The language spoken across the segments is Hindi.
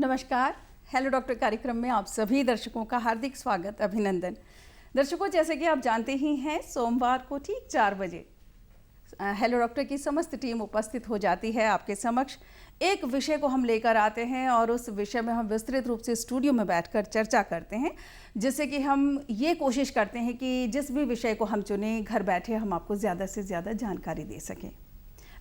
नमस्कार। हेलो डॉक्टर कार्यक्रम में आप सभी दर्शकों का हार्दिक स्वागत, अभिनंदन। दर्शकों, जैसे कि आप जानते ही हैं, सोमवार को ठीक 4 बजे हेलो डॉक्टर की समस्त टीम उपस्थित हो जाती है आपके समक्ष। एक विषय को हम लेकर आते हैं और उस विषय में हम विस्तृत रूप से स्टूडियो में बैठकर चर्चा करते हैं, जिससे कि हम ये कोशिश करते हैं कि जिस भी विषय को हम चुनें, घर बैठे हम आपको ज़्यादा से ज़्यादा जानकारी दे सकें।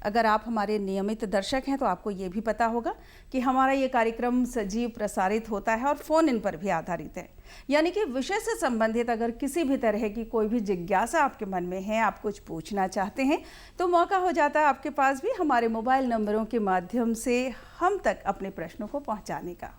अगर आप हमारे नियमित दर्शक हैं तो आपको ये भी पता होगा कि हमारा ये कार्यक्रम सजीव प्रसारित होता है और फ़ोन इन पर भी आधारित है। यानी कि विषय से संबंधित अगर किसी भी तरह की कोई भी जिज्ञासा आपके मन में है, आप कुछ पूछना चाहते हैं, तो मौका हो जाता है आपके पास भी हमारे मोबाइल नंबरों के माध्यम से हम तक अपने प्रश्नों को पहुँचाने का।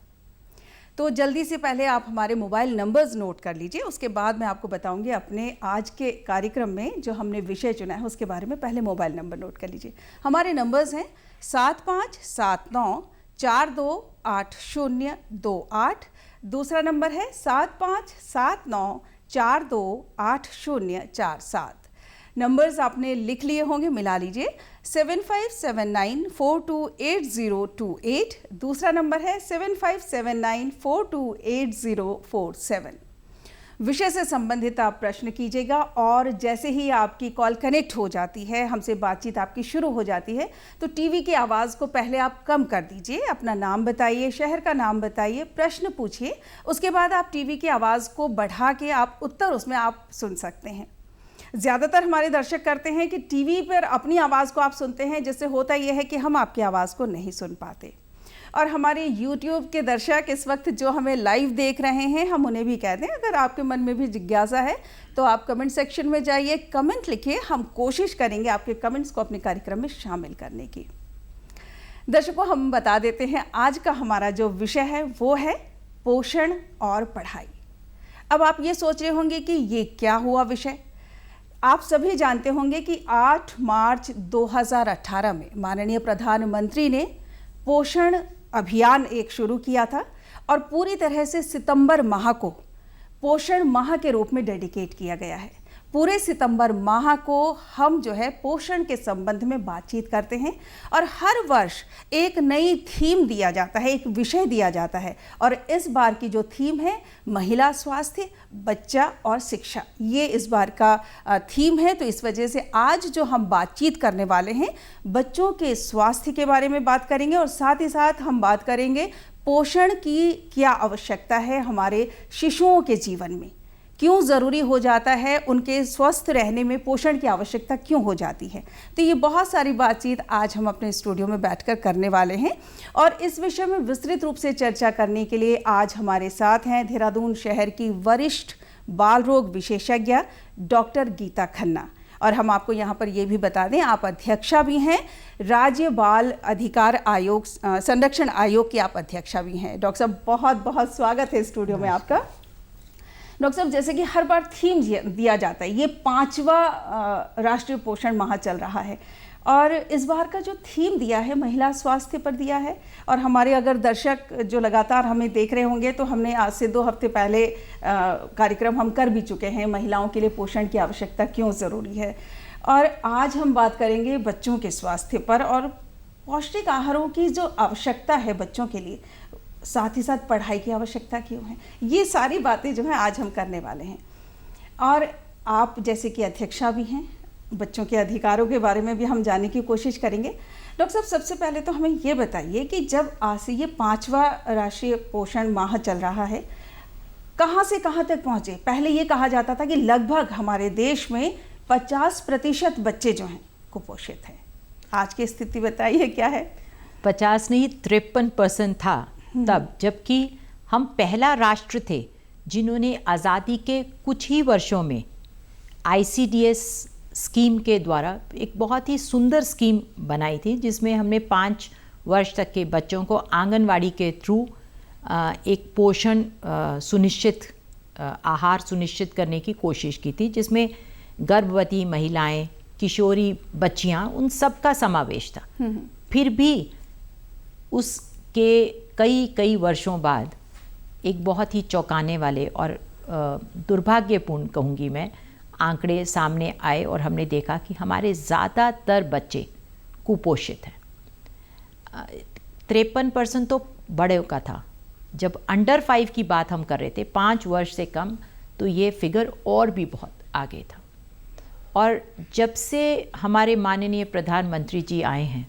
तो जल्दी से पहले आप हमारे मोबाइल नंबर्स नोट कर लीजिए, उसके बाद मैं आपको बताऊंगी अपने आज के कार्यक्रम में जो हमने विषय चुना है उसके बारे में। पहले मोबाइल नंबर नोट कर लीजिए। हमारे नंबर्स हैं 7579428028। दूसरा नंबर है 7579428047। नंबर्स आपने लिख लिए होंगे, मिला लीजिए। 7579428028। दूसरा नंबर है 7579428047। विषय से संबंधित आप प्रश्न कीजिएगा और जैसे ही आपकी कॉल कनेक्ट हो जाती है, हमसे बातचीत आपकी शुरू हो जाती है, तो टीवी की आवाज़ को पहले आप कम कर दीजिए। अपना नाम बताइए, शहर का नाम बताइए, प्रश्न पूछिए। उसके बाद आप टीवी की आवाज़ को बढ़ा के आप उत्तर उसमें आप सुन सकते हैं। ज़्यादातर हमारे दर्शक करते हैं कि टीवी पर अपनी आवाज़ को आप सुनते हैं, जिससे होता यह है कि हम आपकी आवाज़ को नहीं सुन पाते। और हमारे YouTube के दर्शक इस वक्त जो हमें लाइव देख रहे हैं, हम उन्हें भी कहते हैं, अगर आपके मन में भी जिज्ञासा है तो आप कमेंट सेक्शन में जाइए, कमेंट लिखिए। हम कोशिश करेंगे आपके कमेंट्स को अपने कार्यक्रम में शामिल करने की। दर्शकों, हम बता देते हैं आज का हमारा जो विषय है वो है पोषण और पढ़ाई। अब आप ये सोच रहे होंगे कि ये क्या हुआ विषय। आप सभी जानते होंगे कि 8 मार्च 2018 में माननीय प्रधानमंत्री ने पोषण अभियान एक शुरू किया था और पूरी तरह से सितंबर माह को पोषण माह के रूप में डेडिकेट किया गया है। पूरे सितंबर माह को हम जो है पोषण के संबंध में बातचीत करते हैं और हर वर्ष एक नई थीम दिया जाता है, एक विषय दिया जाता है। और इस बार की जो थीम है महिला स्वास्थ्य, बच्चा और शिक्षा, ये इस बार का थीम है। तो इस वजह से आज जो हम बातचीत करने वाले हैं, बच्चों के स्वास्थ्य के बारे में बात करेंगे और साथ ही साथ हम बात करेंगे पोषण की क्या आवश्यकता है हमारे शिशुओं के जीवन में, क्यों ज़रूरी हो जाता है, उनके स्वस्थ रहने में पोषण की आवश्यकता क्यों हो जाती है। तो ये बहुत सारी बातचीत आज हम अपने स्टूडियो में बैठकर करने वाले हैं और इस विषय में विस्तृत रूप से चर्चा करने के लिए आज हमारे साथ हैं देहरादून शहर की वरिष्ठ बाल रोग विशेषज्ञ डॉक्टर गीता खन्ना। और हम आपको यहाँ पर ये भी बता दें, आप अध्यक्षा भी हैं, राज्य बाल अधिकार आयोग संरक्षण आयोग की आप अध्यक्षा भी हैं। डॉक्टर साहब, बहुत बहुत स्वागत है स्टूडियो में आपका। डॉक्टर साहब, जैसे कि हर बार थीम दिया जाता है, ये 5वां राष्ट्रीय पोषण माह चल रहा है और इस बार का जो थीम दिया है महिला स्वास्थ्य पर दिया है। और हमारे अगर दर्शक जो लगातार हमें देख रहे होंगे तो हमने आज से 2 हफ्ते पहले कार्यक्रम हम कर भी चुके हैं, महिलाओं के लिए पोषण की आवश्यकता क्यों ज़रूरी है। और आज हम बात करेंगे बच्चों के स्वास्थ्य पर और पौष्टिक आहारों की जो आवश्यकता है बच्चों के लिए, साथ ही साथ पढ़ाई की आवश्यकता क्यों है। ये सारी बातें जो हैं आज हम करने वाले हैं। और आप जैसे कि अध्यक्षा भी हैं, बच्चों के अधिकारों के बारे में भी हम जानने की कोशिश करेंगे। डॉक्टर साहब, सबसे पहले तो हमें ये बताइए कि जब आज से ये 5वां राष्ट्रीय पोषण माह चल रहा है, कहाँ से कहाँ तक पहुँचे। पहले ये कहा जाता था कि लगभग हमारे देश में 50% बच्चे जो हैं कुपोषित हैं। आज की स्थिति बताइए क्या है। 50 नहीं, 53% था तब, जबकि हम पहला राष्ट्र थे जिन्होंने आज़ादी के कुछ ही वर्षों में ICDS स्कीम के द्वारा एक बहुत ही सुंदर स्कीम बनाई थी, जिसमें हमने 5 वर्ष तक के बच्चों को आंगनवाड़ी के थ्रू एक पोषण सुनिश्चित आहार सुनिश्चित करने की कोशिश की थी, जिसमें गर्भवती महिलाएं, किशोरी बच्चियां, उन सब का समावेश था। फिर भी उसके कई वर्षों बाद एक बहुत ही चौंकाने वाले और दुर्भाग्यपूर्ण कहूँगी मैं आंकड़े सामने आए और हमने देखा कि हमारे ज़्यादातर बच्चे कुपोषित हैं। 53% तो बड़े का था, जब अंडर 5 की बात हम कर रहे थे, 5 वर्ष से कम, तो ये फिगर और भी बहुत आगे था। और जब से हमारे माननीय प्रधानमंत्री जी आए हैं,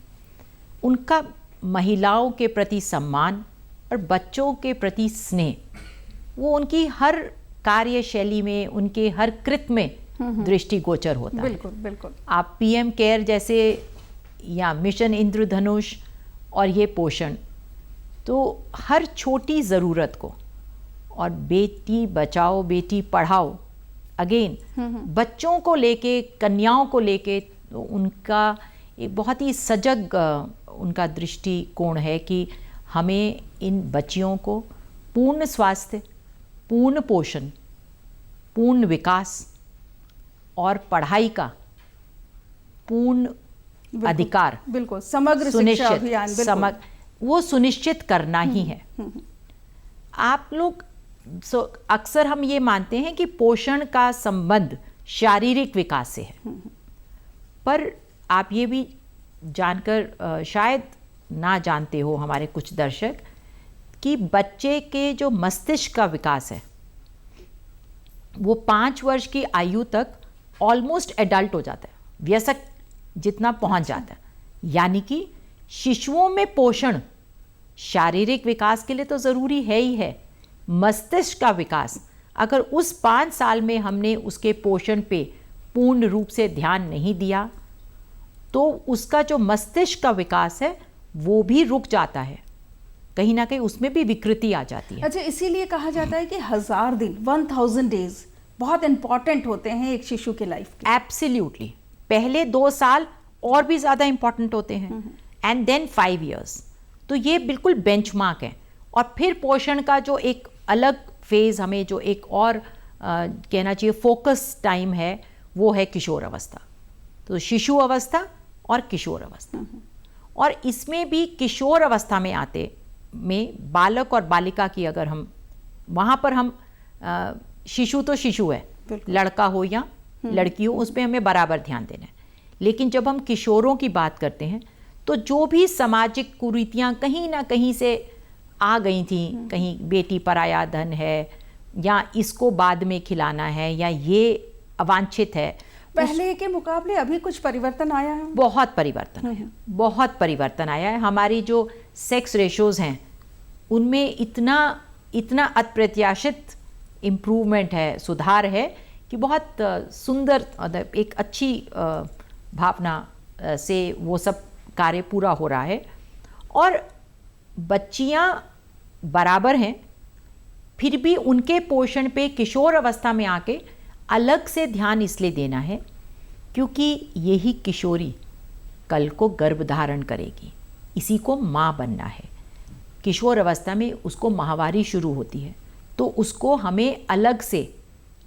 उनका महिलाओं के प्रति सम्मान और बच्चों के प्रति स्नेह, वो उनकी हर कार्यशैली में, उनके हर कृत्य में दृष्टिगोचर होता है। बिल्कुल बिल्कुल। आप पीएम केयर जैसे या मिशन इंद्रधनुष और ये पोषण, तो हर छोटी ज़रूरत को, और बेटी बचाओ बेटी पढ़ाओ, अगेन बच्चों को लेके, कन्याओं को लेके, तो उनका एक बहुत ही सजग उनका दृष्टिकोण है कि हमें इन बच्चियों को पूर्ण स्वास्थ्य, पूर्ण पोषण, पूर्ण विकास और पढ़ाई का पूर्ण अधिकार, बिल्कुल समग्र शिक्षा अभियान, वो सुनिश्चित करना ही है। आप लोग अक्सर हम ये मानते हैं कि पोषण का संबंध शारीरिक विकास से है, पर आप ये भी जानकर शायद ना जानते हो हमारे कुछ दर्शक, कि बच्चे के जो मस्तिष्क का विकास है वो 5 वर्ष की आयु तक ऑलमोस्ट एडल्ट हो जाता है, वयस्क जितना पहुंच जाता है। यानी कि शिशुओं में पोषण शारीरिक विकास के लिए तो ज़रूरी है ही है, मस्तिष्क का विकास अगर उस 5 साल में हमने उसके पोषण पे पूर्ण रूप से ध्यान नहीं दिया तो उसका जो मस्तिष्क का विकास है वो भी रुक जाता है, कहीं ना कहीं उसमें भी विकृति आ जाती है। अच्छा, इसीलिए कहा जाता है कि 1000 दिन 1000 डेज बहुत इंपॉर्टेंट होते हैं एक शिशु के लाइफ के। एब्सोल्युटली, पहले 2 साल और भी ज़्यादा इंपॉर्टेंट होते हैं, एंड देन 5 इयर्स, तो ये बिल्कुल बेंचमार्क है। और फिर पोषण का जो एक अलग फेज़, हमें जो एक और कहना चाहिए फोकस टाइम है, वो है किशोर अवस्था। तो शिशु अवस्था और किशोर अवस्था, और इसमें भी किशोर अवस्था में आते में बालक और बालिका की अगर हम वहाँ पर हम शिशु तो शिशु है, लड़का हो या लड़की हो, उस पर हमें बराबर ध्यान देना है। लेकिन जब हम किशोरों की बात करते हैं तो जो भी सामाजिक कुरीतियाँ कहीं ना कहीं से आ गई थी, कहीं बेटी पराया धन है, या इसको बाद में खिलाना है, या ये अवांछित है, पहले के मुकाबले अभी कुछ परिवर्तन आया है? बहुत परिवर्तन है, बहुत परिवर्तन आया है। हमारी जो सेक्स रेशोज़ हैं उनमें इतना अप्रत्याशित इम्प्रूवमेंट है, सुधार है, कि बहुत सुंदर, एक अच्छी भावना से वो सब कार्य पूरा हो रहा है। और बच्चियां बराबर हैं, फिर भी उनके पोषण पे किशोर अवस्था में आके अलग से ध्यान इसलिए देना है क्योंकि यही किशोरी कल को गर्भ धारण करेगी, इसी को माँ बनना है। किशोर अवस्था में उसको माहवारी शुरू होती है, तो उसको हमें अलग से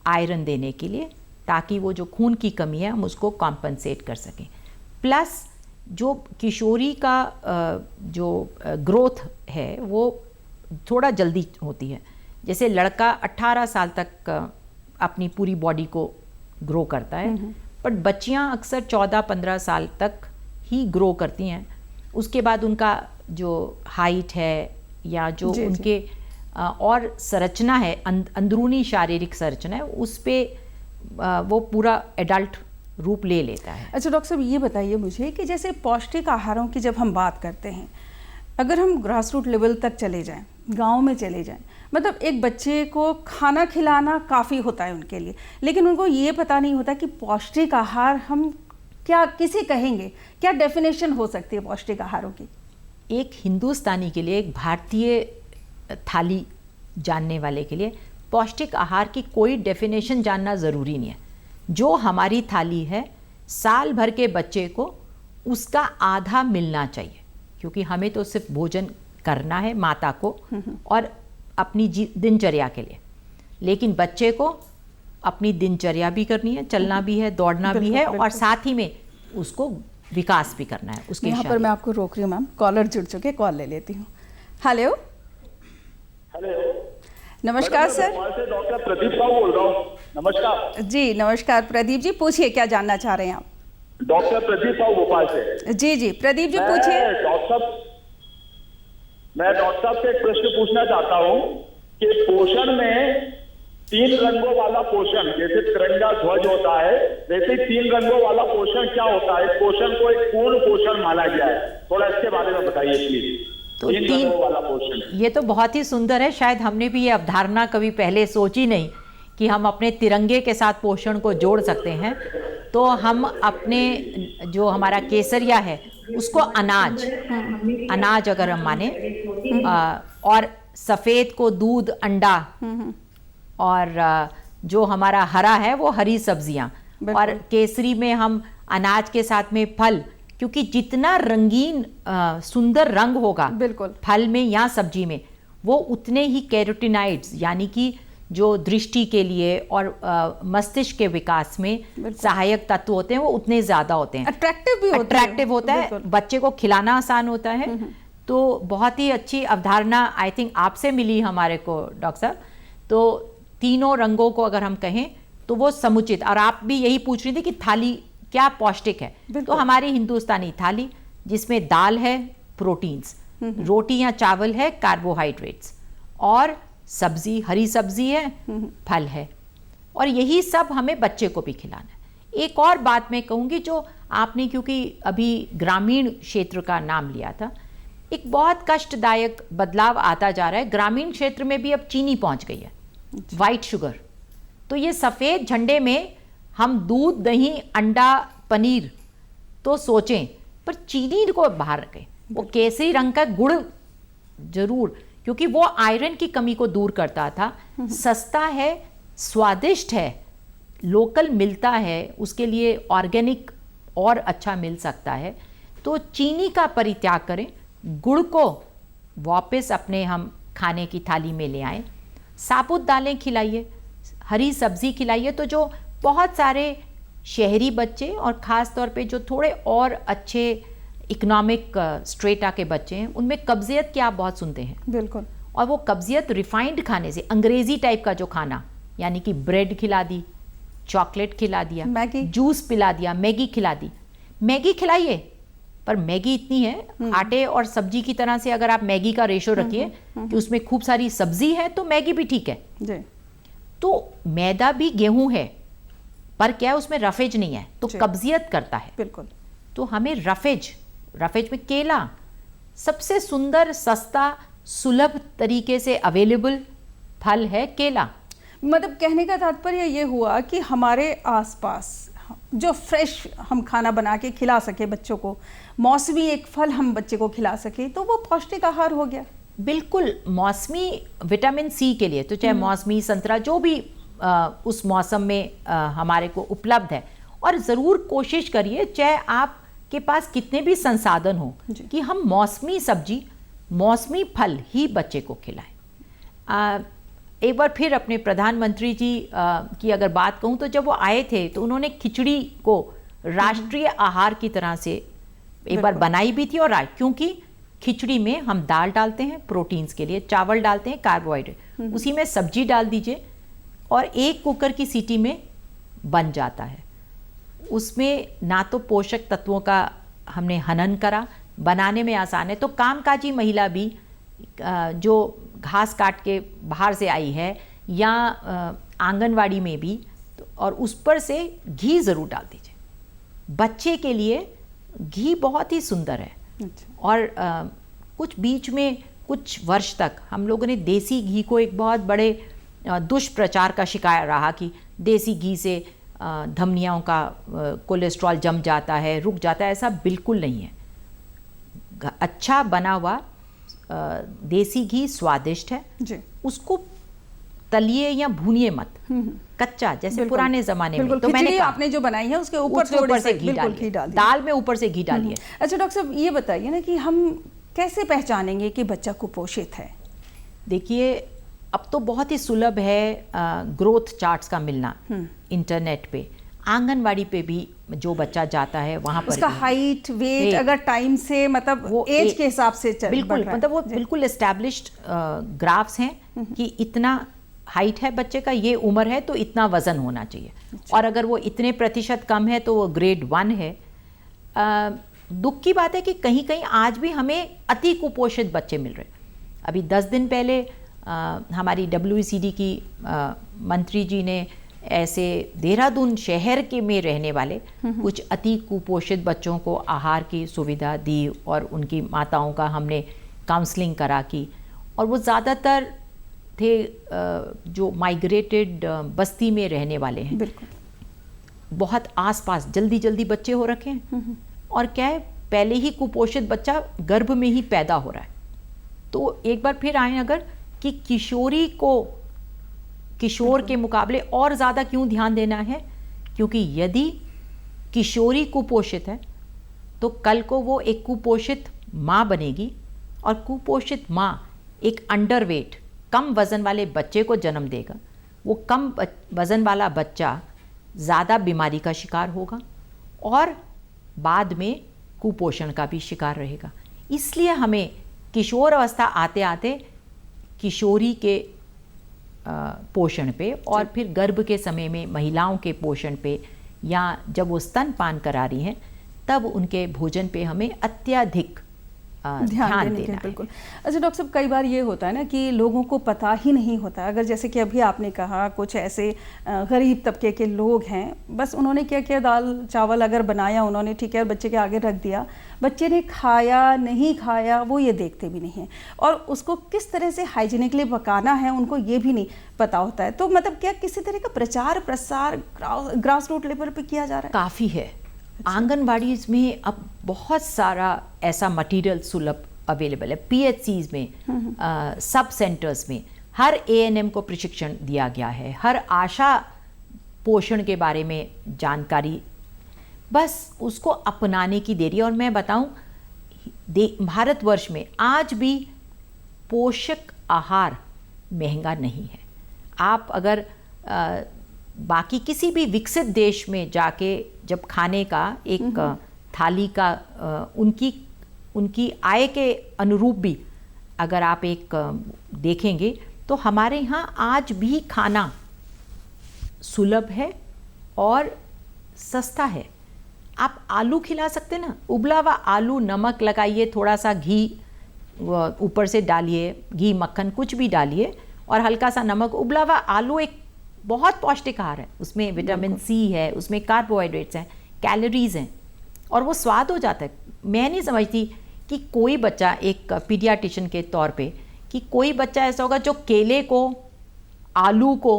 आयरन देने के लिए, ताकि वो जो खून की कमी है हम उसको कॉम्पनसेट कर सकें। प्लस जो किशोरी का जो ग्रोथ है वो थोड़ा जल्दी होती है। जैसे लड़का 18 साल तक अपनी पूरी बॉडी को ग्रो करता है, बट बच्चियां अक्सर 14-15 साल तक ही ग्रो करती हैं। उसके बाद उनका जो हाइट है या जो उनके और संरचना है, अंदरूनी शारीरिक संरचना है, उस पे वो पूरा एडल्ट रूप ले लेता है। अच्छा डॉक्टर साहब, ये बताइए मुझे कि जैसे पौष्टिक आहारों की जब हम बात करते हैं, अगर हम ग्रास रूट लेवल तक चले जाएं, गांव में चले जाएं, मतलब एक बच्चे को खाना खिलाना काफ़ी होता है उनके लिए, लेकिन उनको ये पता नहीं होता कि पौष्टिक आहार हम क्या किसे कहेंगे, क्या डेफिनेशन हो सकती है पौष्टिक आहारों की? एक हिंदुस्तानी के लिए, एक भारतीय थाली जानने वाले के लिए पौष्टिक आहार की कोई डेफिनेशन जानना ज़रूरी नहीं है। जो हमारी थाली है, साल भर के बच्चे को उसका आधा मिलना चाहिए, क्योंकि हमें तो सिर्फ भोजन करना है माता को और अपनी दिनचर्या के लिए, लेकिन बच्चे को अपनी दिनचर्या भी करनी है, चलना भी है, दौड़ना भी है, और साथ ही में उसको विकास भी करना है उसके। यहाँ पर मैं आपको रोक रही हूँ मैम, कॉलर जुड़ चुके, कॉल ले लेती हूँ। हेलो नमस्कार सर। डॉक्टर प्रदीप साहब बोल रहा हूँ। नमस्कार जी। नमस्कार प्रदीप जी, पूछिए क्या जानना चाह रहे हैं आप? डॉक्टर प्रदीप साहब भोपाल से। जी जी प्रदीप जी पूछिए। डॉक्टर मैं डॉक्टर साहब से एक प्रश्न पूछना चाहता हूँ कि पोषण में 3 रंगों वाला पोषण, जैसे तिरंगा ध्वज होता है वैसे ही 3 रंगों वाला पोषण क्या होता है? पोषण को एक पूर्ण पोषण माना गया है, थोड़ा इसके बारे में बताइए प्लीज। तो 3 रंगों वाला पोषण, ये तो बहुत ही सुंदर है। शायद हमने भी ये अवधारणा कभी पहले सोची नहीं कि हम अपने तिरंगे के साथ पोषण को जोड़ सकते हैं। तो हम अपने जो हमारा केसरिया है उसको अनाज अगर हम माने, और सफ़ेद को दूध, अंडा, और जो हमारा हरा है वो हरी सब्जियां, और केसरी में हम अनाज के साथ में फल, क्योंकि जितना रंगीन सुंदर रंग होगा फल में या सब्जी में, वो उतने ही कैरोटीनॉइड्स यानी कि जो दृष्टि के लिए और मस्तिष्क के विकास में सहायक तत्व होते हैं वो उतने ज़्यादा होते हैं। अट्रैक्टिव होता है, बच्चे को खिलाना आसान होता है। तो बहुत ही अच्छी अवधारणा आई थिंक आपसे मिली हमारे को डॉक्टर साहब। तो तीनों रंगों को अगर हम कहें तो वो समुचित, और आप भी यही पूछ रही थी कि थाली क्या पौष्टिक है, तो हमारी हिंदुस्तानी थाली जिसमें दाल है प्रोटीन्स, रोटी या चावल है कार्बोहाइड्रेट्स, और सब्जी हरी सब्जी है, फल है, और यही सब हमें बच्चे को भी खिलाना है। एक और बात मैं कहूँगी, जो आपने क्योंकि अभी ग्रामीण क्षेत्र का नाम लिया था, एक बहुत कष्टदायक बदलाव आता जा रहा है। ग्रामीण क्षेत्र में भी अब चीनी पहुंच गई है, वाइट शुगर। तो ये सफ़ेद झंडे में हम दूध, दही, अंडा, पनीर तो सोचें, पर चीनी को बाहर रखें। वो केसरी रंग का गुड़ जरूर, क्योंकि वो आयरन की कमी को दूर करता था। सस्ता है, स्वादिष्ट है, लोकल मिलता है, उसके लिए ऑर्गेनिक और अच्छा मिल सकता है। तो चीनी का परित्याग करें, गुड़ को वापस अपने हम खाने की थाली में ले आएं, साबुत दालें खिलाइए, हरी सब्जी खिलाइए। तो जो बहुत सारे शहरी बच्चे और ख़ास तौर पे जो थोड़े और अच्छे इकोनॉमिक स्ट्रेटा के बच्चे हैं, उनमें कब्जियत की आप बहुत सुनते हैं। बिल्कुल। और वो कब्जियत रिफाइंड खाने से, अंग्रेज़ी टाइप का जो खाना, यानी कि ब्रेड खिला दी, चॉकलेट खिला दिया, मैगी, जूस पिला दिया, मैगी खिला दी। मैगी खिलाइए, पर मैगी इतनी है आटे और सब्जी की तरह से, अगर आप मैगी का रेशो रखिए कि उसमें खूब सारी सब्जी है तो मैगी भी ठीक है जी। तो मैदा भी गेहूं है, पर क्या है उसमें रफेज नहीं है, तो कब्जियत करता है। बिल्कुल। तो हमें रफेज में केला सबसे सुंदर, सस्ता, सुलभ तरीके से अवेलेबल फल है केला। मतलब कहने का तात्पर्य ये हुआ कि हमारे आसपास जो फ्रेश हम खाना बना के खिला सके बच्चों को, मौसमी एक फल हम बच्चे को खिला सके, तो वो पौष्टिक आहार हो गया। बिल्कुल। मौसमी विटामिन सी के लिए तो चाहे मौसमी संतरा जो भी उस मौसम में हमारे को उपलब्ध है, और ज़रूर कोशिश करिए चाहे आपके पास कितने भी संसाधन हो कि हम मौसमी सब्जी, मौसमी फल ही बच्चे को खिलाएं। एक बार फिर अपने प्रधानमंत्री जी की अगर बात कहूँ, तो जब वो आए थे तो उन्होंने खिचड़ी को राष्ट्रीय आहार की तरह से एक बार बनाई भी थी। और क्योंकि खिचड़ी में हम दाल डालते हैं प्रोटीन्स के लिए, चावल डालते हैं कार्बोहाइड्रेट, उसी में सब्जी डाल दीजिए और एक कुकर की सीटी में बन जाता है। उसमें ना तो पोषक तत्वों का हमने हनन करा, बनाने में आसान है। तो कामकाजी महिला भी जो घास काट के बाहर से आई है या आंगनवाड़ी में भी, और उस पर से घी ज़रूर डाल दीजिए। बच्चे के लिए घी बहुत ही सुंदर है। और कुछ बीच में कुछ वर्ष तक हम लोगों ने देसी घी को एक बहुत बड़े दुष्प्रचार का शिकार रहा कि देसी घी से धमनियों का कोलेस्ट्रॉल जम जाता है, रुक जाता है। ऐसा बिल्कुल नहीं है। अच्छा बना हुआ देसी घी स्वादिष्ट है जी। उसको तलिए या भूनिए मत, कच्चा, जैसे पुराने जमाने में। तो मैंने आपने जो बनाई है उसके ऊपर से घी डालिए, दाल में ऊपर से घी डालिए। अच्छा डॉक्टर साहब, ये बताइए ना कि हम कैसे पहचानेंगे कि बच्चा कुपोषित है? देखिए, अब तो बहुत ही सुलभ है ग्रोथ चार्ट्स का मिलना इंटरनेट पे। आंगनवाड़ी पे भी जो बच्चा जाता है वहाँ पर उसका हाइट, वेट अगर टाइम से, मतलब वो एज के हिसाब से बिल्कुल, मतलब वो बिल्कुल एस्टैब्लिश्ड ग्राफ्स हैं कि इतना हाइट है बच्चे का, ये उम्र है तो इतना वजन होना चाहिए। और अगर वो इतने प्रतिशत कम है तो वो ग्रेड 1 है। दुख की बात है कि कहीं कहीं आज भी हमें अति कुपोषित बच्चे मिल रहे हैं। अभी 10 दिन पहले हमारी WCD की मंत्री जी ने ऐसे देहरादून शहर के में रहने वाले कुछ अति कुपोषित बच्चों को आहार की सुविधा दी और उनकी माताओं का हमने काउंसलिंग करा की, और वो ज़्यादातर थे जो माइग्रेटेड बस्ती में रहने वाले हैं। बिल्कुल। बहुत आसपास जल्दी जल्दी बच्चे हो रखे हैं, और क्या है, पहले ही कुपोषित बच्चा गर्भ में ही पैदा हो रहा है। तो एक बार फिर आए अगर कि किशोरी को किशोर के मुकाबले और ज़्यादा क्यों ध्यान देना है, क्योंकि यदि किशोरी कुपोषित है तो कल को वो एक कुपोषित माँ बनेगी, और कुपोषित माँ एक अंडरवेट कम वज़न वाले बच्चे को जन्म देगा। वो कम वज़न वाला बच्चा ज़्यादा बीमारी का शिकार होगा और बाद में कुपोषण का भी शिकार रहेगा। इसलिए हमें किशोर अवस्था आते आते किशोरी के पोषण पे, और फिर गर्भ के समय में महिलाओं के पोषण पे, या जब वो स्तनपान करा रही हैं तब उनके भोजन पे हमें अत्यधिक ध्यान देना है। बिल्कुल। अच्छा डॉक्टर साहब, कई बार ये होता है ना कि लोगों को पता ही नहीं होता। अगर जैसे कि अभी आपने कहा कुछ ऐसे गरीब तबके के लोग हैं, बस उन्होंने क्या किया, दाल चावल अगर बनाया उन्होंने, ठीक है, बच्चे के आगे रख दिया, बच्चे ने खाया नहीं खाया वो ये देखते भी नहीं हैं, और उसको किस तरह से हाइजीनिकली पकाना है उनको ये भी नहीं पता होता है। तो मतलब क्या किसी तरह का प्रचार प्रसार ग्रास रूट लेवल पर किया जा रहा है? काफ़ी है। आंगनबाड़ी में अब बहुत सारा ऐसा मटेरियल सुलभ अवेलेबल है। PHCs में, सब सेंटर्स में हर ANM को प्रशिक्षण दिया गया है, हर आशा पोषण के बारे में जानकारी, बस उसको अपनाने की देरी। और मैं बताऊं, भारतवर्ष में आज भी पोषक आहार महंगा नहीं है। आप अगर बाकी किसी भी विकसित देश में जाके जब खाने का एक थाली का उनकी आय के अनुरूप भी अगर आप एक देखेंगे तो हमारे यहाँ आज भी खाना सुलभ है और सस्ता है। आप आलू खिला सकते ना, उबला हुआ आलू, नमक लगाइए, थोड़ा सा घी ऊपर से डालिए, घी मक्खन कुछ भी डालिए, और हल्का सा नमक। उबला हुआ आलू एक बहुत पौष्टिक आहार है, उसमें विटामिन C है, उसमें कार्बोहाइड्रेट्स हैं, कैलोरीज हैं, और वो स्वाद हो जाता है। मैं नहीं समझती कि कोई बच्चा, एक पीडियाट्रिशियन के तौर पे, कि कोई बच्चा ऐसा होगा जो केले को, आलू को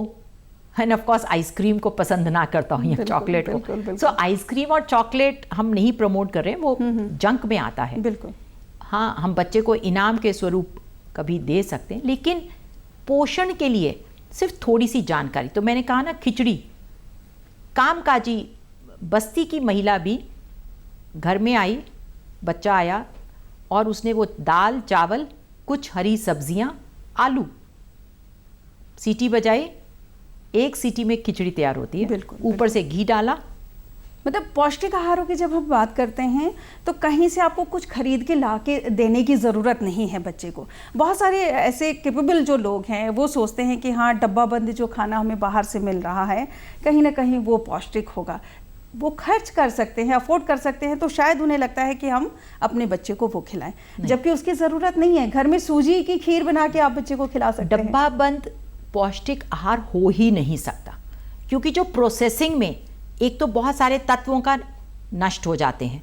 एंड ऑफ कोर्स आइसक्रीम को पसंद ना करता हूँ, या चॉकलेट को। सो आइसक्रीम और चॉकलेट हम नहीं प्रमोट कर रहे हैं, वो जंक में आता है। बिल्कुल। हाँ, हम बच्चे को इनाम के स्वरूप कभी दे सकते हैं, लेकिन पोषण के लिए सिर्फ थोड़ी सी जानकारी। तो मैंने कहा ना, खिचड़ी, कामकाजी बस्ती की महिला भी घर में आई, बच्चा आया और उसने वो दाल चावल, कुछ हरी सब्जियां, आलू, सीटी बजाई, एक सीटी में खिचड़ी तैयार होती है। बिल्कुल, ऊपर से घी डाला। मतलब पौष्टिक आहारों की जब हम बात करते हैं तो कहीं से आपको कुछ खरीद के ला के देने की ज़रूरत नहीं है बच्चे को। बहुत सारे ऐसे कैपेबल जो लोग हैं वो सोचते हैं कि हाँ, डब्बा बंद जो खाना हमें बाहर से मिल रहा है कहीं ना कहीं वो पौष्टिक होगा, वो खर्च कर सकते हैं, अफोर्ड कर सकते हैं, तो शायद उन्हें लगता है कि हम अपने बच्चे को वो खिलाएं, जबकि उसकी ज़रूरत नहीं है। घर में सूजी की खीर बना के आप बच्चे को खिला सकते हैं। डब्बा बंद पौष्टिक आहार हो ही नहीं सकता, क्योंकि जो प्रोसेसिंग में एक तो बहुत सारे तत्वों का नष्ट हो जाते हैं,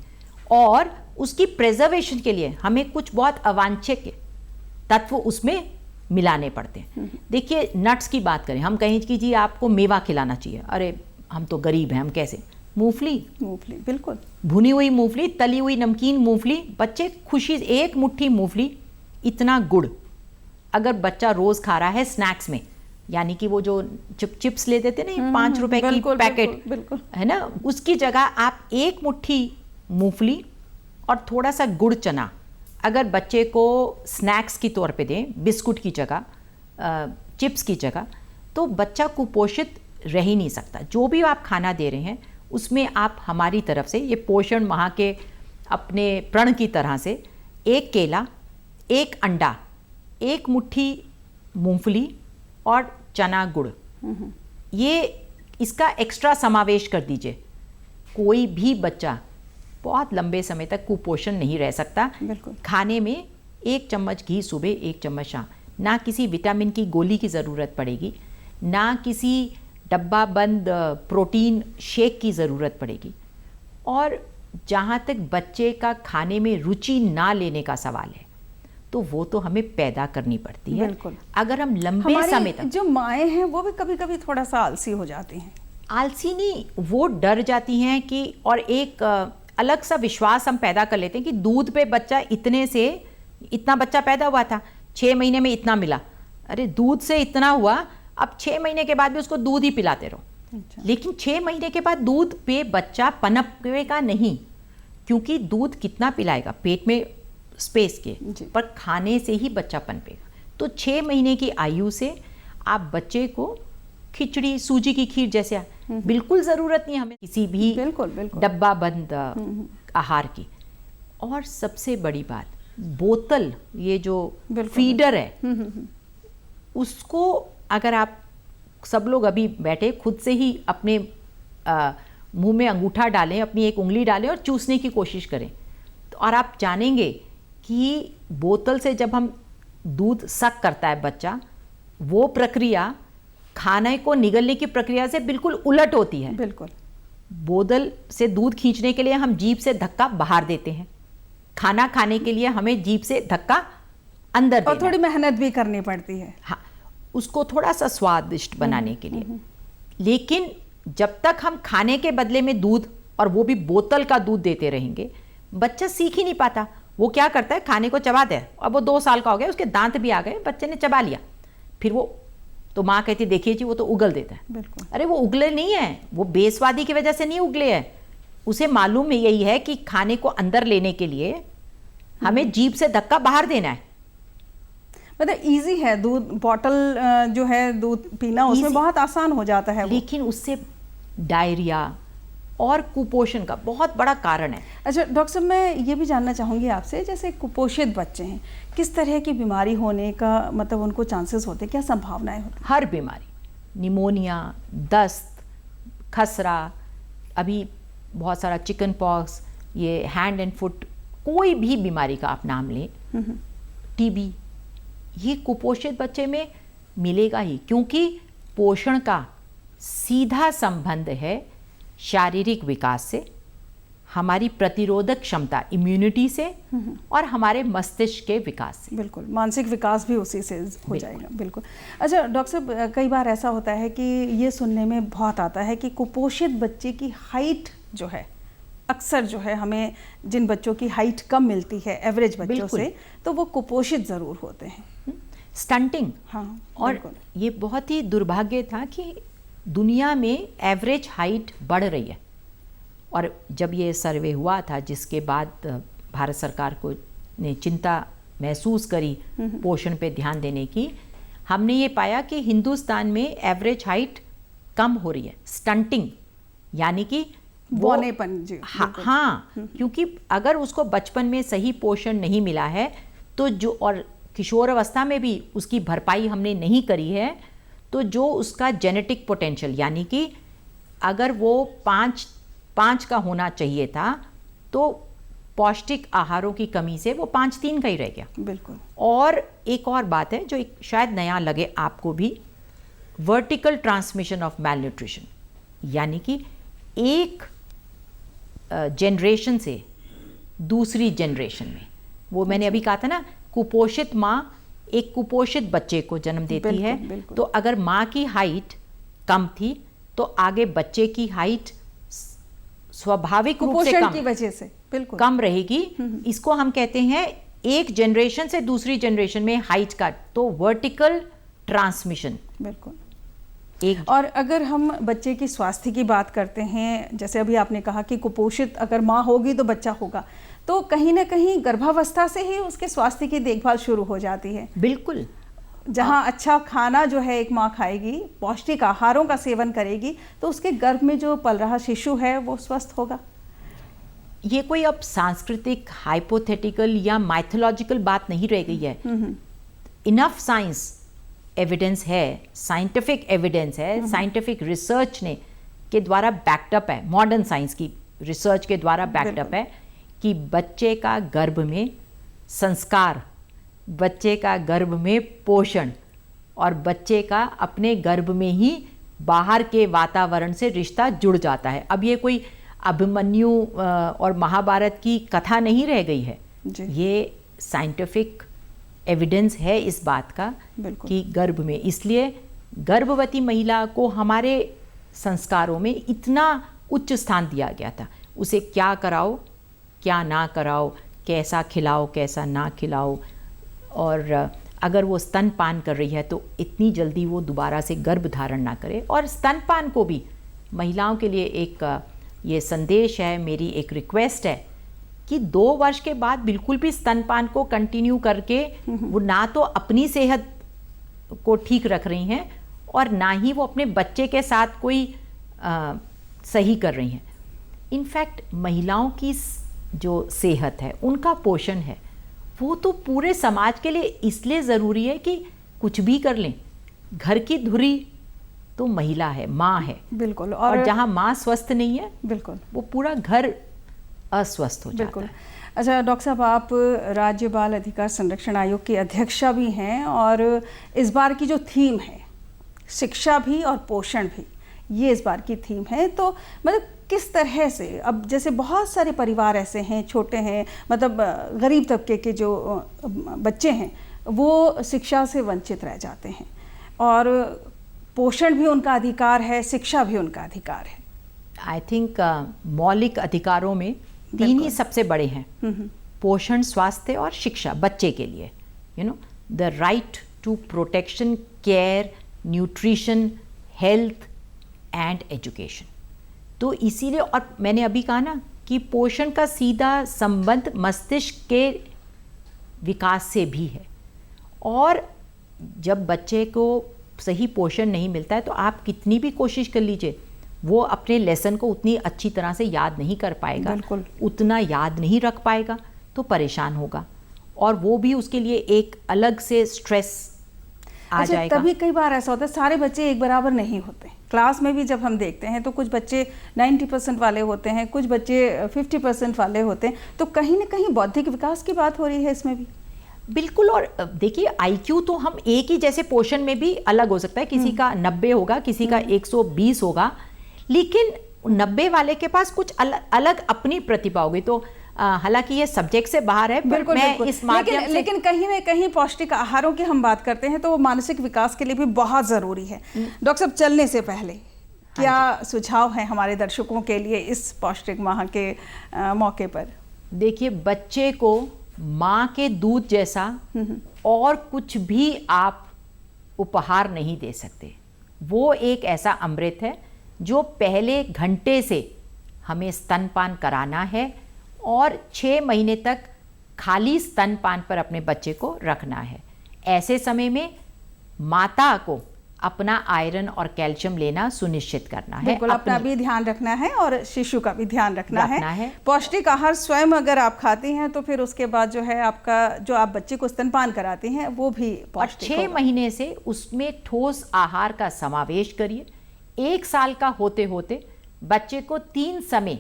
और उसकी प्रिजर्वेशन के लिए हमें कुछ बहुत अवांछित तत्व उसमें मिलाने पड़ते हैं। देखिए, नट्स की बात करें, हम कहें कि जी आपको मेवा खिलाना चाहिए, अरे हम तो गरीब हैं, हम कैसे? मूंगफली, बिल्कुल, भुनी हुई मूंगफली, तली हुई नमकीन मूंगफली, बच्चे खुशी, एक मुट्ठी मूंगफली, इतना गुड़, अगर बच्चा रोज खा रहा है स्नैक्स में, यानी कि वो जो चिप्स ले देते ना 5 रुपए की पैकेट, है ना, उसकी जगह आप एक मुट्ठी मूंगफली और थोड़ा सा गुड़ चना अगर बच्चे को स्नैक्स की तौर पे दें, बिस्कुट की जगह, चिप्स की जगह, तो बच्चा कुपोषित रह ही नहीं सकता। जो भी आप खाना दे रहे हैं उसमें आप हमारी तरफ से, ये पोषण माह के अपने प्रण की तरह से, एक केला, एक अंडा, एक मुट्ठी मूंगफली और चना गुड़, ये इसका एक्स्ट्रा समावेश कर दीजिए। कोई भी बच्चा बहुत लंबे समय तक कुपोषण नहीं रह सकता। खाने में 1 चम्मच घी सुबह, 1 चम्मच शाम। ना किसी विटामिन की गोली की ज़रूरत पड़ेगी, ना किसी डब्बा बंद प्रोटीन शेक की ज़रूरत पड़ेगी। और जहाँ तक बच्चे का खाने में रुचि ना लेने का सवाल है, तो वो तो हमें पैदा करनी पड़ती है। बिल्कुल। अगर हम लंबे समय तक, जो माएँ हैं वो भी कभी कभी थोड़ा सा आलसी हो जाती हैं। आलसी नहीं, वो डर जाती हैं कि, और एक अलग सा विश्वास हम पैदा कर लेते हैं कि दूध पे बच्चा इतने से इतना बच्चा पैदा हुआ था, 6 महीने में इतना मिला। अरे दूध से इतना हुआ, अब 6 महीने के बाद भी उसको दूध ही पिलाते रहो। अच्छा। लेकिन 6 महीने के बाद दूध पे बच्चा पनपेगा नहीं, क्योंकि दूध कितना पिलाएगा, पेट में स्पेस के, पर खाने से ही बच्चा पनपेगा। तो 6 महीने की आयु से आप बच्चे को खिचड़ी, सूजी की खीर जैसे बिल्कुल ज़रूरत नहीं हमें किसी भी बिल्कुल बिल्कुल डब्बा बंद आहार की। और सबसे बड़ी बात, बोतल, ये जो फीडर है, उसको अगर आप सब लोग अभी बैठे खुद से ही अपने मुंह में अंगूठा डालें, अपनी एक उंगली डालें और चूसने की कोशिश करें, तो और आप जानेंगे कि बोतल से जब हम दूध सक करता है बच्चा, वो प्रक्रिया खाने को निगलने की प्रक्रिया से बिल्कुल उलट होती है। बिल्कुल। बोतल से दूध खींचने के लिए हम जीभ से धक्का बाहर देते हैं, खाना खाने के लिए हमें जीभ से धक्का अंदर देना, और थोड़ी मेहनत भी करनी पड़ती है। हाँ, उसको थोड़ा सा स्वादिष्ट बनाने के लिए। लेकिन जब तक हम खाने के बदले में दूध, और वो भी बोतल का दूध देते रहेंगे, बच्चा सीख ही नहीं पाता। वो क्या करता है, खाने को चबाता है। अब वो 2 साल का हो गया, उसके दांत भी आ गए, बच्चे ने चबा लिया, फिर वो, तो माँ कहती देखिए जी वो तो उगल देता है। बिल्कुल। अरे वो उगले नहीं है, वो बेस्वादी की वजह से नहीं उगले हैं। उसे मालूम यही है कि खाने को अंदर लेने के लिए हमें जीभ से धक्का बाहर देना है। मतलब इजी है दूध, बॉटल जो है दूध पीना, उसमें बहुत आसान हो जाता है। लेकिन उससे डायरिया और कुपोषण का बहुत बड़ा कारण है। अच्छा डॉक्टर साहब, मैं ये भी जानना चाहूँगी आपसे, जैसे कुपोषित बच्चे हैं, किस तरह की बीमारी होने का मतलब उनको चांसेस होते हैं, क्या संभावनाएं होती हैं? हर बीमारी, निमोनिया, दस्त, खसरा, अभी बहुत सारा चिकन पॉक्स, ये हैंड एंड फुट, कोई भी बीमारी का आप नाम लें, टीबी, ये कुपोषित बच्चे में मिलेगा ही, क्योंकि पोषण का सीधा संबंध है शारीरिक विकास से, हमारी प्रतिरोधक क्षमता, इम्यूनिटी से, और हमारे मस्तिष्क के विकास से। बिल्कुल, मानसिक विकास भी उसी से हो जाएगा। बिल्कुल। अच्छा डॉक्टर साहब, कई बार ऐसा होता है कि ये सुनने में बहुत आता है कि कुपोषित बच्चे की हाइट जो है, अक्सर जो है हमें जिन बच्चों की हाइट कम मिलती है एवरेज बच्चों से, तो वो कुपोषित ज़रूर होते हैं। स्टंटिंग। हाँ, और ये बहुत ही दुर्भाग्य था कि दुनिया में एवरेज हाइट बढ़ रही है, और जब ये सर्वे हुआ था, जिसके बाद भारत सरकार को ने चिंता महसूस करी पोषण पे ध्यान देने की, हमने ये पाया कि हिंदुस्तान में एवरेज हाइट कम हो रही है। स्टंटिंग यानी कि बौनेपन। जी हाँ, क्योंकि अगर उसको बचपन में सही पोषण नहीं मिला है, तो जो, और किशोर अवस्था में भी उसकी भरपाई हमने नहीं करी है, तो जो उसका जेनेटिक पोटेंशियल, यानी कि अगर वो 5 का होना चाहिए था, तो पौष्टिक आहारों की कमी से वो 5-3 का ही रह गया। बिल्कुल। और एक और बात है जो शायद नया लगे आपको भी, vertical transmission of malnutrition, यानी कि एक जनरेशन से दूसरी जनरेशन में, वो मैंने अभी कहा था ना, कुपोषित माँ एक कुपोषित बच्चे को जन्म देती है। बिल्कुल। तो अगर माँ की हाइट कम थी, तो आगे बच्चे की हाइट स्वाभाविक रूप से कुपोषण की वजह से बिल्कुल कम रहेगी। इसको हम कहते हैं एक जनरेशन से दूसरी जनरेशन में हाइट का, तो वर्टिकल ट्रांसमिशन। बिल्कुल। और अगर हम बच्चे की स्वास्थ्य की बात करते हैं, जैसे अभी आपने कहा कि कुपोषित अगर माँ होगी तो बच्चा होगा, तो कहीं ना कहीं गर्भावस्था से ही उसके स्वास्थ्य की देखभाल शुरू हो जाती है। बिल्कुल। जहाँ अच्छा खाना जो है एक माँ खाएगी, पौष्टिक आहारों का सेवन करेगी, तो उसके गर्भ में जो पल रहा शिशु है वो स्वस्थ होगा। ये कोई अब सांस्कृतिक, हाइपोथेटिकल या माइथोलॉजिकल बात नहीं रह गई है। इनफ साइंस एविडेंस है, साइंटिफिक एविडेंस है, साइंटिफिक रिसर्च ने के द्वारा बैकअप है, मॉडर्न साइंस की रिसर्च के द्वारा बैकअप है कि बच्चे का गर्भ में संस्कार, बच्चे का गर्भ में पोषण और बच्चे का अपने गर्भ में ही बाहर के वातावरण से रिश्ता जुड़ जाता है। अब ये कोई अभिमन्यु और महाभारत की कथा नहीं रह गई है, ये साइंटिफिक एविडेंस है इस बात का कि गर्भ में, इसलिए गर्भवती महिला को हमारे संस्कारों में इतना उच्च स्थान दिया गया था। उसे क्या कराओ क्या ना कराओ, कैसा खिलाओ कैसा ना खिलाओ, और अगर वो स्तनपान कर रही है तो इतनी जल्दी वो दोबारा से गर्भ धारण ना करे। और स्तनपान को भी महिलाओं के लिए एक ये संदेश है, मेरी एक रिक्वेस्ट है कि 2 वर्ष के बाद बिल्कुल भी स्तनपान को कंटिन्यू करके वो ना तो अपनी सेहत को ठीक रख रही हैं और ना ही वो अपने बच्चे के साथ कोई सही कर रही हैं। इनफैक्ट महिलाओं की जो सेहत है, उनका पोषण है, वो तो पूरे समाज के लिए इसलिए ज़रूरी है कि कुछ भी कर लें, घर की धुरी तो महिला है, माँ है। बिल्कुल। और जहाँ माँ स्वस्थ नहीं है, बिल्कुल, वो पूरा घर अस्वस्थ हो जाता है। अच्छा डॉक्टर साहब, आप राज्य बाल अधिकार संरक्षण आयोग के अध्यक्षा भी हैं और इस बार की जो थीम है शिक्षा भी और पोषण भी, ये इस बार की थीम है, तो मतलब किस तरह से, अब जैसे बहुत सारे परिवार ऐसे हैं, छोटे हैं, मतलब गरीब तबके के जो बच्चे हैं वो शिक्षा से वंचित रह जाते हैं, और पोषण भी उनका अधिकार है, शिक्षा भी उनका अधिकार है। आई थिंक मौलिक अधिकारों में 3 ही सबसे बड़े हैं, पोषण, स्वास्थ्य और शिक्षा बच्चे के लिए। You know, the right to protection, care, nutrition, health and education. तो इसीलिए, और मैंने अभी कहा ना कि पोषण का सीधा संबंध मस्तिष्क के विकास से भी है, और जब बच्चे को सही पोषण नहीं मिलता है तो आप कितनी भी कोशिश कर लीजिए, वो अपने लेसन को उतनी अच्छी तरह से याद नहीं कर पाएगा, उतना याद नहीं रख पाएगा, तो परेशान होगा, और वो भी उसके लिए एक अलग से स्ट्रेस आ जाएगा। तभी कई बार ऐसा होता है, सारे बच्चे एक बराबर नहीं होते। क्लास में भी जब हम देखते हैं तो कुछ बच्चे 90% वाले होते हैं, कुछ बच्चे 50% वाले होते हैं, तो कहीं ना कहीं बौद्धिक विकास की बात हो रही है इसमें भी। बिल्कुल। और देखिए, आईक्यू तो हम एक ही जैसे पोषण में भी अलग हो सकता है, किसी का 90 होगा, किसी का 120 होगा, लेकिन 90 वाले के पास कुछ अलग अपनी प्रतिभा होगी। तो हालांकि ये सब्जेक्ट से बाहर है, बिल्कुल, मैं बिल्कुल। इस माध्यम से, लेकिन कहीं ना कहीं पौष्टिक आहारों की हम बात करते हैं तो वो मानसिक विकास के लिए भी बहुत ज़रूरी है। डॉक्टर साहब, चलने से पहले क्या सुझाव है हमारे दर्शकों के लिए इस पौष्टिक माह के मौके पर? देखिए, बच्चे को माँ के दूध जैसा और कुछ भी आप उपहार नहीं दे सकते। वो एक ऐसा अमृत है जो पहले घंटे से हमें स्तनपान कराना है और 6 महीने तक खाली स्तनपान पर अपने बच्चे को रखना है। ऐसे समय में माता को अपना आयरन और कैल्शियम लेना सुनिश्चित करना है। बिल्कुल, अपना भी ध्यान रखना है और शिशु का भी ध्यान रखना है। पौष्टिक आहार स्वयं अगर आप खाती हैं तो फिर उसके बाद जो है आपका, जो आप बच्चे को स्तनपान कराती हैं, वो भी पौष्टिक होगा। 6 महीने से उसमें ठोस आहार का समावेश करिए। 1 साल का होते होते बच्चे को 3 समय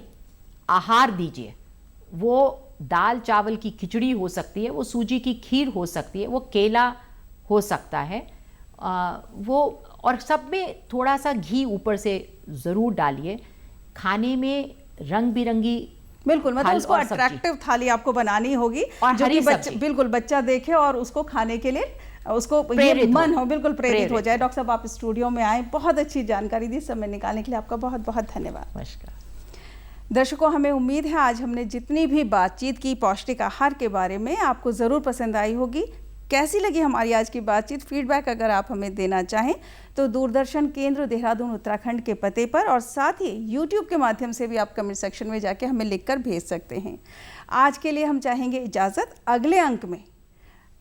आहार दीजिए। वो दाल चावल की खिचड़ी हो सकती है, वो सूजी की खीर हो सकती है, वो केला हो सकता है, वो, और सब में थोड़ा सा घी ऊपर से ज़रूर डालिए। खाने में रंग बिरंगी, बिल्कुल, मतलब उसको अट्रैक्टिव थाली आपको बनानी होगी, जो कि बिल्कुल बच्चा देखे और उसको खाने के लिए उसको मन हो, बिल्कुल प्रेरित हो जाए। डॉक्टर साहब, आप स्टूडियो में आए, बहुत अच्छी जानकारी दी, समय निकालने के लिए आपका बहुत बहुत धन्यवाद। नमस्कार। दर्शकों, हमें उम्मीद है आज हमने जितनी भी बातचीत की पौष्टिक आहार के बारे में, आपको ज़रूर पसंद आई होगी। कैसी लगी हमारी आज की बातचीत? फीडबैक अगर आप हमें देना चाहें तो दूरदर्शन केंद्र देहरादून उत्तराखंड के पते पर, और साथ ही यूट्यूब के माध्यम से भी आप कमेंट सेक्शन में जाके हमें लिखकर भेज सकते हैं। आज के लिए हम चाहेंगे इजाज़त। अगले अंक में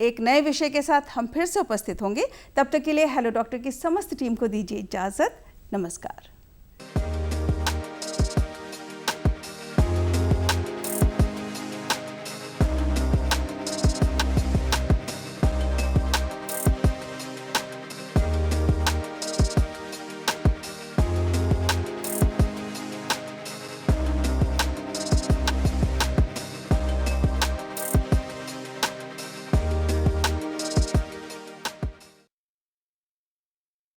एक नए विषय के साथ हम फिर से उपस्थित होंगे। तब तक के लिए हेलो डॉक्टर की समस्त टीम को दीजिए इजाज़त। नमस्कार।